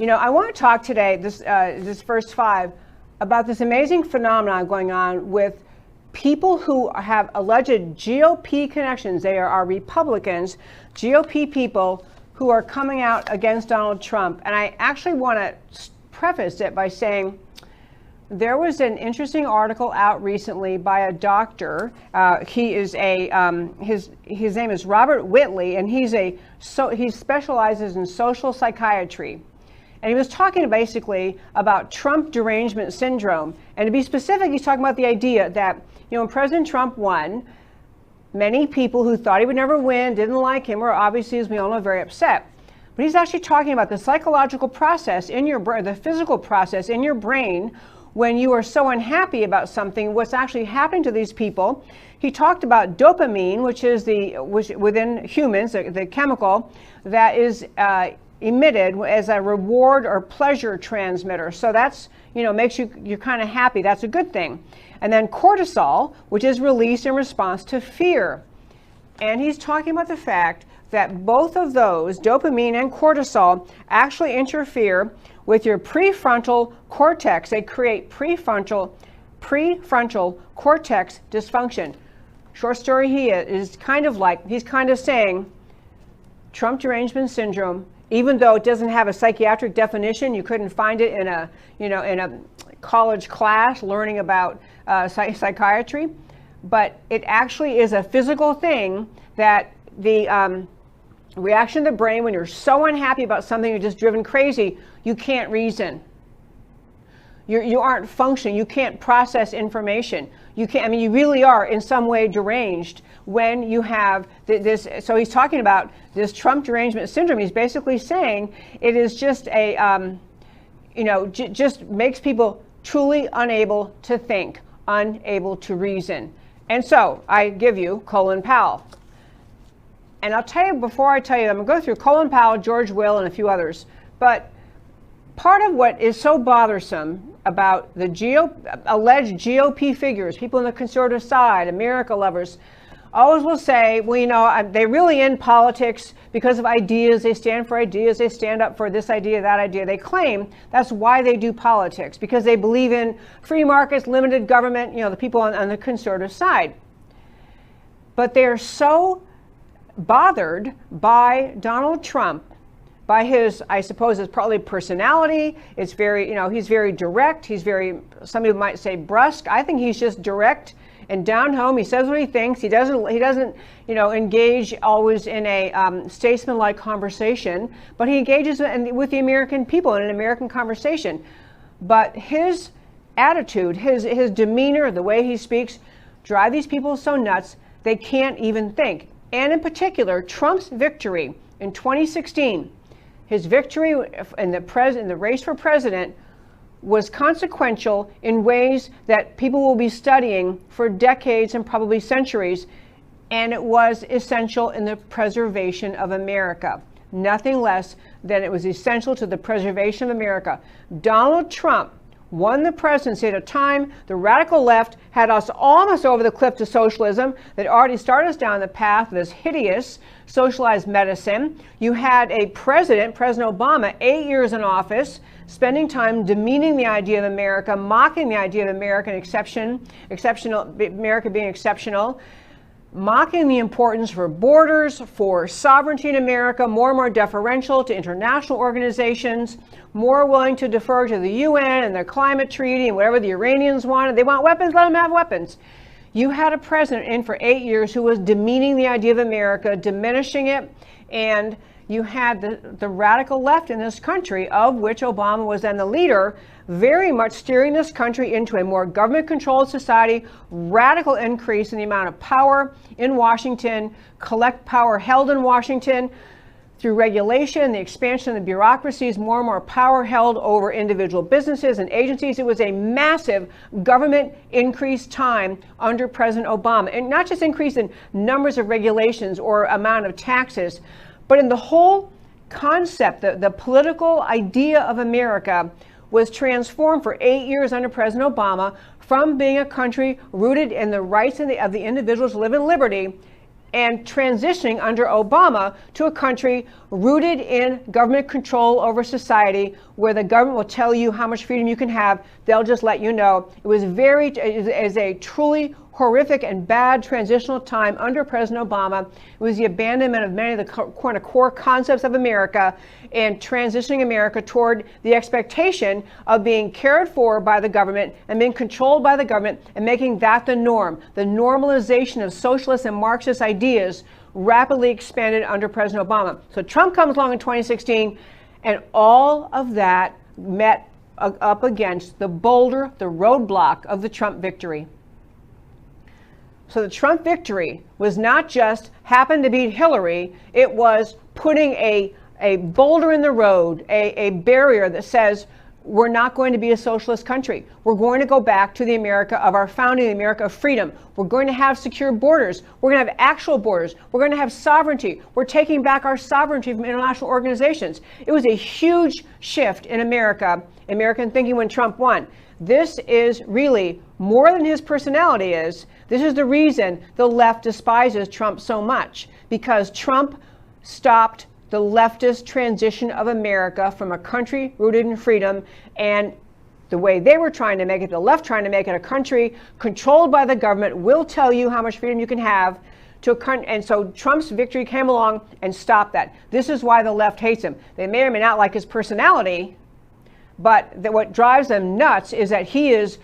You know, I want to talk today, this first five, about this amazing phenomenon going on with people who have alleged GOP connections. They are Republicans, GOP people who are coming out against Donald Trump. And I actually want to preface it by saying there was an interesting article out recently by a doctor. He is his name is Robert Whitley, and he specializes in social psychiatry. And he was talking basically about Trump derangement syndrome. And to be specific, he's talking about the idea that, you know, when President Trump won, many people who thought he would never win, didn't like him, were obviously, as we all know, very upset. But he's actually talking about the psychological process in your brain, the physical process in your brain when you are so unhappy about something, what's actually happening to these people. He talked about dopamine, which is within humans, the chemical that is emitted as a reward or pleasure transmitter. So that's, you know, makes you're kind of happy. That's a good thing. And then cortisol, which is released in response to fear. And he's talking about the fact that both of those, dopamine and cortisol, actually interfere with your prefrontal cortex. They create prefrontal cortex dysfunction. Short story, he's kind of saying Trump derangement syndrome, even though it doesn't have a psychiatric definition. You couldn't find it in a college class learning about psychiatry, but it actually is a physical thing that the reaction of the brain when you're so unhappy about something, you're just driven crazy, you can't reason. You aren't functioning. You can't process information. You can't. I mean, you really are in some way deranged when you have this. So he's talking about this Trump derangement syndrome. He's basically saying it is just just makes people truly unable to think, unable to reason. And so I give you Colin Powell. And I'll tell you, before I tell you, I'm going to go through Colin Powell, George Will, and a few others. But part of what is so bothersome about the alleged GOP figures, people on the conservative side, America lovers, always will say, well, you know, they're really in politics because of ideas. They stand for ideas. They stand up for this idea, that idea. They claim that's why they do politics, because they believe in free markets, limited government, you know, the people on the conservative side. But they're so bothered by Donald Trump, by his, I suppose it's probably personality. It's very, you know, he's very direct. He's very, some people might say brusque. I think he's just direct and down home. He says what he thinks. He doesn't, you know, engage always in a statesman-like conversation, but he engages with the American people in an American conversation. But his attitude, his demeanor, the way he speaks, drive these people so nuts they can't even think. And in particular, Trump's victory in 2016, his victory in the race for president was consequential in ways that people will be studying for decades and probably centuries. And it was essential in the preservation of America. Nothing less than it was essential to the preservation of America. Donald Trump won the presidency at a time the radical left had us almost over the cliff to socialism, that already started us down the path of this hideous socialized medicine. You had a President Obama, 8 years in office, spending time demeaning the idea of America, mocking the idea of American America being exceptional, mocking the importance for borders, for sovereignty in America, more and more deferential to international organizations, more willing to defer to the UN and their climate treaty and whatever the Iranians wanted. They want weapons, let them have weapons. You had a president in for 8 years who was demeaning the idea of America, diminishing it, and you had the radical left in this country, of which Obama was then the leader, very much steering this country into a more government-controlled society, radical increase in the amount of power in Washington, collect power held in Washington through regulation, the expansion of the bureaucracies, more and more power held over individual businesses and agencies. It was a massive government increase time under President Obama, and not just increase in numbers of regulations or amount of taxes, but in the whole concept, the political idea of America was transformed for 8 years under President Obama from being a country rooted in the rights of the individuals to live in liberty and transitioning under Obama to a country rooted in government control over society, where the government will tell you how much freedom you can have. They'll just let you know. It is a truly horrific and bad transitional time under President Obama. It was the abandonment of many of the core concepts of America, and transitioning America toward the expectation of being cared for by the government and being controlled by the government, and making that the norm. The normalization of socialist and Marxist ideas rapidly expanded under President Obama. So Trump comes along in 2016, and all of that met up against the boulder, the roadblock of the Trump victory. So the Trump victory was not just happened to beat Hillary, it was putting a boulder in the road, a barrier that says we're not going to be a socialist country. We're going to go back to the America of our founding, the America of freedom. We're going to have secure borders. We're going to have actual borders. We're going to have sovereignty. We're taking back our sovereignty from international organizations. It was a huge shift in American thinking when Trump won. This is really more than his personality is. This is the reason the left despises Trump so much, because Trump stopped the leftist transition of America from a country rooted in freedom, and the way they were trying to make it, the left trying to make it a country controlled by the government, will tell you how much freedom you can have, to a country. And so Trump's victory came along and stopped that. This is why the left hates him. They may or may not like his personality, but what drives them nuts is that he is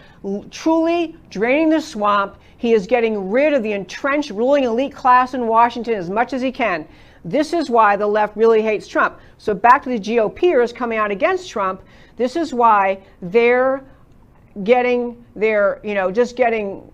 truly draining the swamp. He is getting rid of the entrenched ruling elite class in Washington as much as he can. This is why the left really hates Trump. So back to the GOP'ers coming out against Trump, this is why they're getting just getting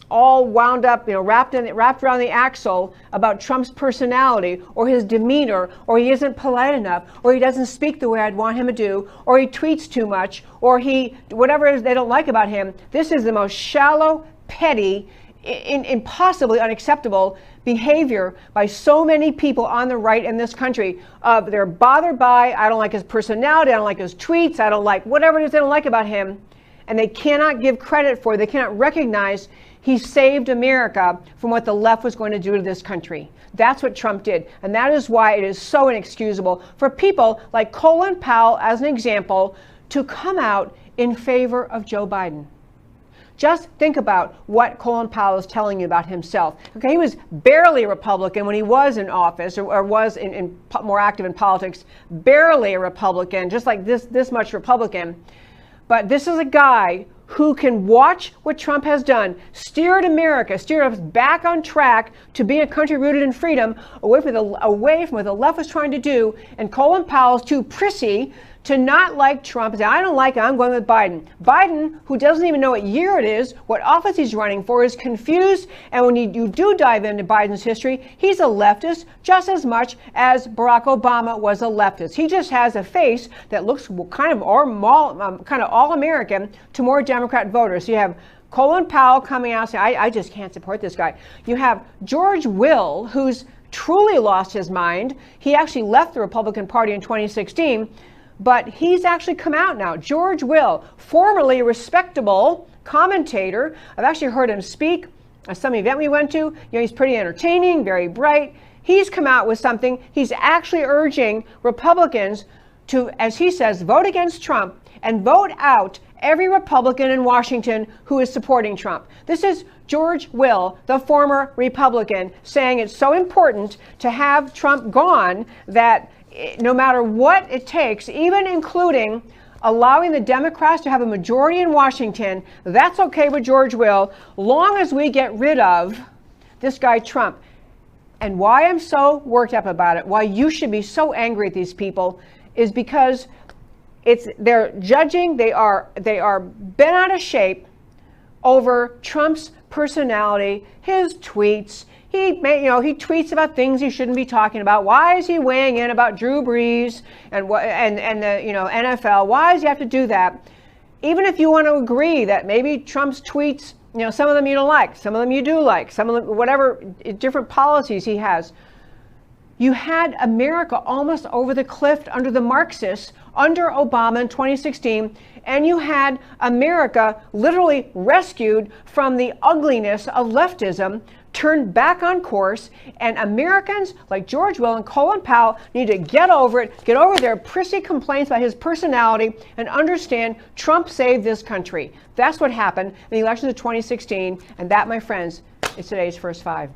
all wound up, wrapped around the axle about Trump's personality or his demeanor, or he isn't polite enough, or he doesn't speak the way I'd want him to do, or he tweets too much, or whatever it is they don't like about him. This is the most shallow, petty, impossibly unacceptable behavior by so many people on the right in this country. They're bothered by, I don't like his personality, I don't like his tweets, I don't like whatever it is they don't like about him, and they cannot give credit for it. They cannot recognize he saved America from what the left was going to do to this country. That's what Trump did. And that is why it is so inexcusable for people like Colin Powell, as an example, to come out in favor of Joe Biden. Just think about what Colin Powell is telling you about himself. Okay, he was barely a Republican when he was in office, or was more active in politics, barely a Republican, just like this much Republican. But this is a guy who can watch what Trump has done, steered us back on track to being a country rooted in freedom, away from what the left was trying to do. And Colin Powell's too prissy to not like Trump and say, I don't like it, I'm going with Biden. Biden, who doesn't even know what year it is, what office he's running for, is confused. And when you do dive into Biden's history, he's a leftist just as much as Barack Obama was a leftist. He just has a face that looks kind of all-American to more Democrat voters. So you have Colin Powell coming out saying, I just can't support this guy. You have George Will, who's truly lost his mind. He actually left the Republican Party in 2016. But he's actually come out now. George Will, formerly a respectable commentator. I've actually heard him speak at some event we went to. He's pretty entertaining, very bright. He's come out with something. He's actually urging Republicans to, as he says, vote against Trump and vote out every Republican in Washington who is supporting Trump. This is George Will, the former Republican, saying it's so important to have Trump gone that no matter what it takes, even including allowing the Democrats to have a majority in Washington, that's okay with George Will, long as we get rid of this guy Trump. And why I'm so worked up about it, why you should be so angry at these people, is because they're judging, they are bent out of shape over Trump's personality, his tweets. He tweets about things he shouldn't be talking about. Why is he weighing in about Drew Brees and the NFL? Why does he have to do that? Even if you want to agree that maybe Trump's tweets, some of them you don't like, some of them you do like, some of them, whatever different policies he has. You had America almost over the cliff under the Marxists under Obama in 2016, and you had America literally rescued from the ugliness of leftism turned back on course, and Americans like George Will and Colin Powell need to get over it, get over their prissy complaints about his personality, and understand Trump saved this country. That's what happened in the elections of 2016, and that, my friends, is today's First Five.